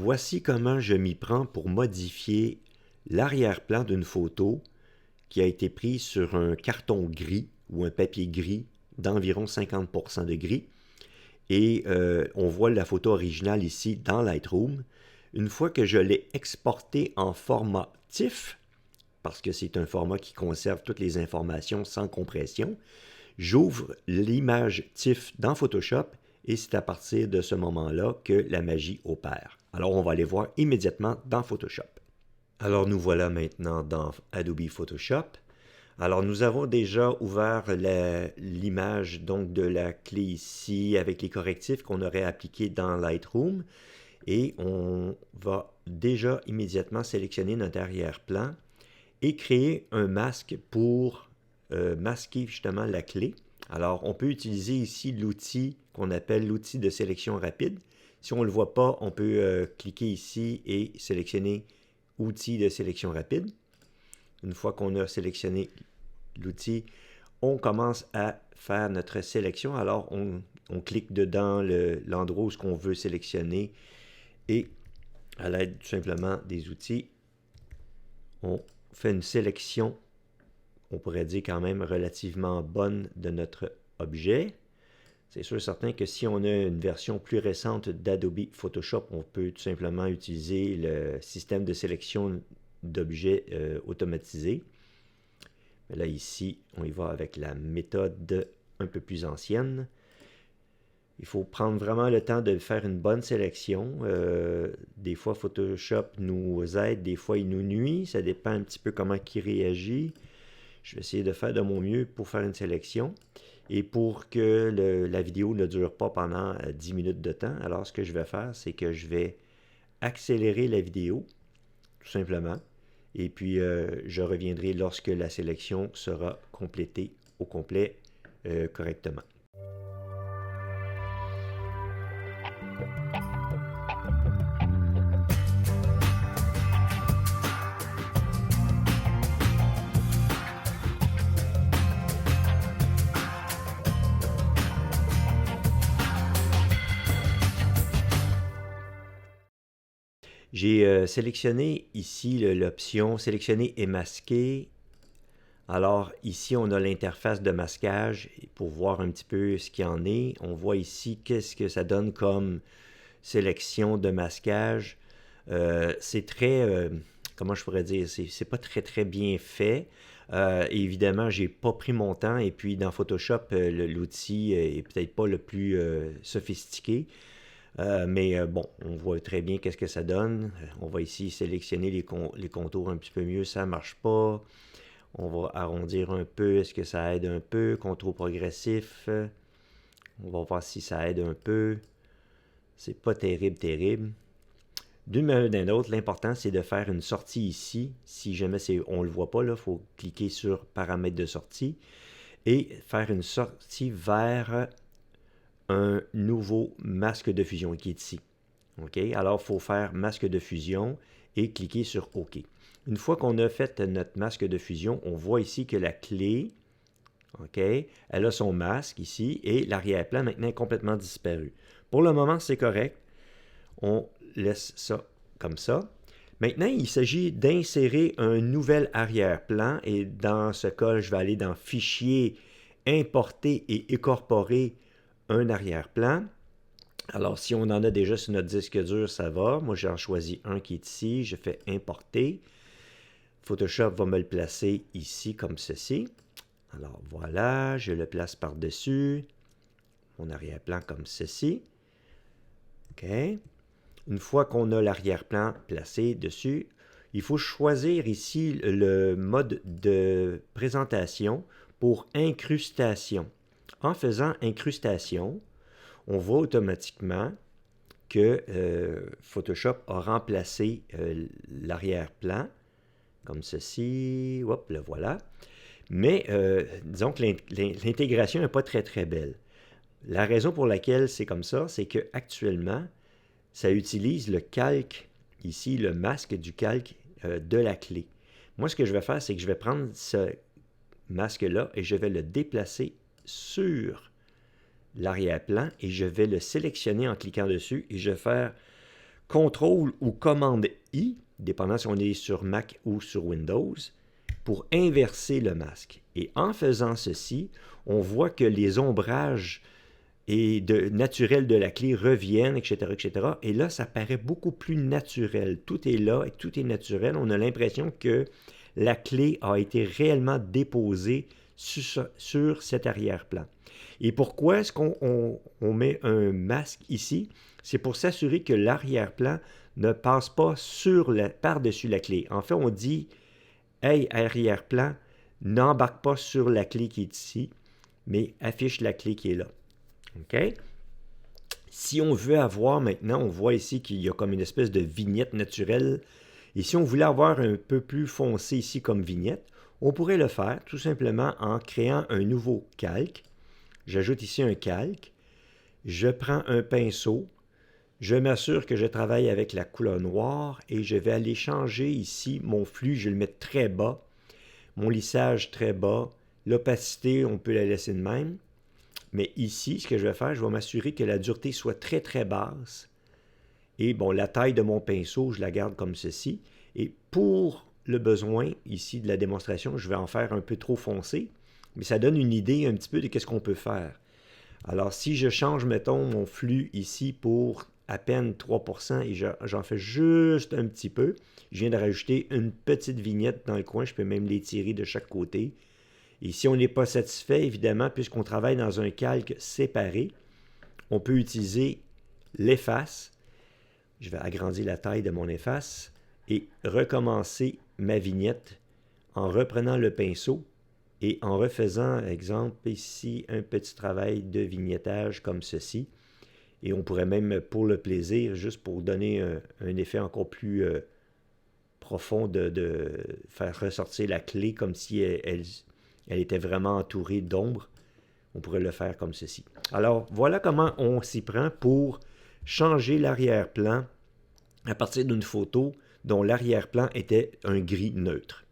Voici comment je m'y prends pour modifier l'arrière-plan d'une photo qui a été prise sur un carton gris ou un papier gris d'environ 50% de gris. Et on voit la photo originale ici dans Lightroom. Une fois que je l'ai exportée en format TIFF, parce que c'est un format qui conserve toutes les informations sans compression, j'ouvre l'image TIFF dans Photoshop et c'est à partir de ce moment-là que la magie opère. Alors, on va aller voir immédiatement dans Photoshop. Alors, nous voilà maintenant dans Adobe Photoshop. Alors, nous avons déjà ouvert l'image donc de la clé ici avec les correctifs qu'on aurait appliqués dans Lightroom. Et on va déjà immédiatement sélectionner notre arrière-plan et créer un masque pour masquer justement la clé. Alors, on peut utiliser ici l'outil qu'on appelle l'outil de sélection rapide. Si on ne le voit pas, on peut cliquer ici et sélectionner outil de sélection rapide. Une fois qu'on a sélectionné l'outil, on commence à faire notre sélection. Alors, on clique dedans l'endroit où ce qu'on veut sélectionner et à l'aide tout simplement des outils, on fait une sélection, on pourrait dire quand même relativement bonne de notre objet. C'est sûr certain que si on a une version plus récente d'Adobe Photoshop, on peut tout simplement utiliser le système de sélection d'objets automatisé. Mais là, ici, on y va avec la méthode un peu plus ancienne. Il faut prendre vraiment le temps de faire une bonne sélection. Des fois, Photoshop nous aide, des fois, il nous nuit. Ça dépend un petit peu comment il réagit. Je vais essayer de faire de mon mieux pour faire une sélection. Et pour que la vidéo ne dure pas pendant 10 minutes de temps, alors ce que je vais faire, c'est que je vais accélérer la vidéo, tout simplement. Et puis, je reviendrai lorsque la sélection sera complétée au complet correctement. J'ai sélectionné ici l'option sélectionner et masquer. Alors ici, on a l'interface de masquage pour voir un petit peu ce qu'il y en est. On voit ici qu'est-ce que ça donne comme sélection de masquage. C'est très, comment je pourrais dire, c'est pas très bien fait. Évidemment, j'ai pas pris mon temps et puis dans Photoshop, l'outil est peut-être pas le plus sophistiqué. Mais bon, on voit très bien qu'est-ce que ça donne. On va ici sélectionner les contours un petit peu mieux, ça ne marche pas. On va arrondir un peu, est-ce que ça aide un peu? Contour progressif. On va voir si ça aide un peu. C'est pas terrible. D'une manière ou d'une autre, l'important c'est de faire une sortie ici. Si jamais on ne le voit pas, il faut cliquer sur paramètres de sortie et faire une sortie vers un nouveau masque de fusion qui est ici. OK? Alors, il faut faire masque de fusion et cliquer sur OK. Une fois qu'on a fait notre masque de fusion, on voit ici que la clé, OK, elle a son masque ici et l'arrière-plan maintenant est complètement disparu. Pour le moment, c'est correct. On laisse ça comme ça. Maintenant, il s'agit d'insérer un nouvel arrière-plan et dans ce cas, je vais aller dans Fichier, Importer et incorporer un arrière-plan. Alors, si on en a déjà sur notre disque dur, ça va. Moi, j'en choisis un qui est ici. Je fais importer. Photoshop va me le placer ici comme ceci. Alors, voilà. Je le place par-dessus. Mon arrière-plan comme ceci. OK. Une fois qu'on a l'arrière-plan placé dessus, il faut choisir ici le mode de présentation pour incrustation. En faisant incrustation, on voit automatiquement que Photoshop a remplacé l'arrière-plan, comme ceci. Hop, le voilà. Mais disons que l'intégration n'est pas très belle. La raison pour laquelle c'est comme ça, c'est qu'actuellement, ça utilise le calque, ici, le masque du calque de la clé. Moi, ce que je vais faire, c'est que je vais prendre ce masque-là et je vais le déplacer sur l'arrière-plan et je vais le sélectionner en cliquant dessus et je vais faire CTRL ou commande I, dépendant si on est sur Mac ou sur Windows, pour inverser le masque. Et en faisant ceci, on voit que les ombrages naturels de la clé reviennent, etc., etc. Et là, ça paraît beaucoup plus naturel. Tout est là et tout est naturel. On a l'impression que la clé a été réellement déposée sur cet arrière-plan. Et pourquoi est-ce qu'on met un masque ici? C'est pour s'assurer que l'arrière-plan ne passe pas par-dessus la clé. En fait, on dit « Hey, arrière-plan, n'embarque pas sur la clé qui est ici, mais affiche la clé qui est là. » OK? Si on veut avoir maintenant, on voit ici qu'il y a comme une espèce de vignette naturelle. Et si on voulait avoir un peu plus foncé ici comme vignette, on pourrait le faire tout simplement en créant un nouveau calque. J'ajoute ici un calque. Je prends un pinceau. Je m'assure que je travaille avec la couleur noire et je vais aller changer ici mon flux. Je vais le mettre très bas. Mon lissage très bas. L'opacité, on peut la laisser de même. Mais ici, ce que je vais faire, je vais m'assurer que la dureté soit très, très basse. Et bon, la taille de mon pinceau, je la garde comme ceci. Et pour le besoin ici de la démonstration, je vais en faire un peu trop foncé. Mais ça donne une idée un petit peu de ce qu'on peut faire. Alors, si je change, mettons, mon flux ici pour à peine 3% et j'en fais juste un petit peu, je viens de rajouter une petite vignette dans le coin. Je peux même l'étirer de chaque côté. Et si on n'est pas satisfait, évidemment, puisqu'on travaille dans un calque séparé, on peut utiliser l'efface. Je vais agrandir la taille de mon efface et recommencer ma vignette en reprenant le pinceau et en refaisant, exemple, ici, un petit travail de vignettage comme ceci. Et on pourrait même, pour le plaisir, juste pour donner un effet encore plus profond, de faire ressortir la clé comme si elle était vraiment entourée d'ombre. On pourrait le faire comme ceci. Alors, voilà comment on s'y prend pour changer l'arrière-plan à partir d'une photo dont l'arrière-plan était un gris neutre.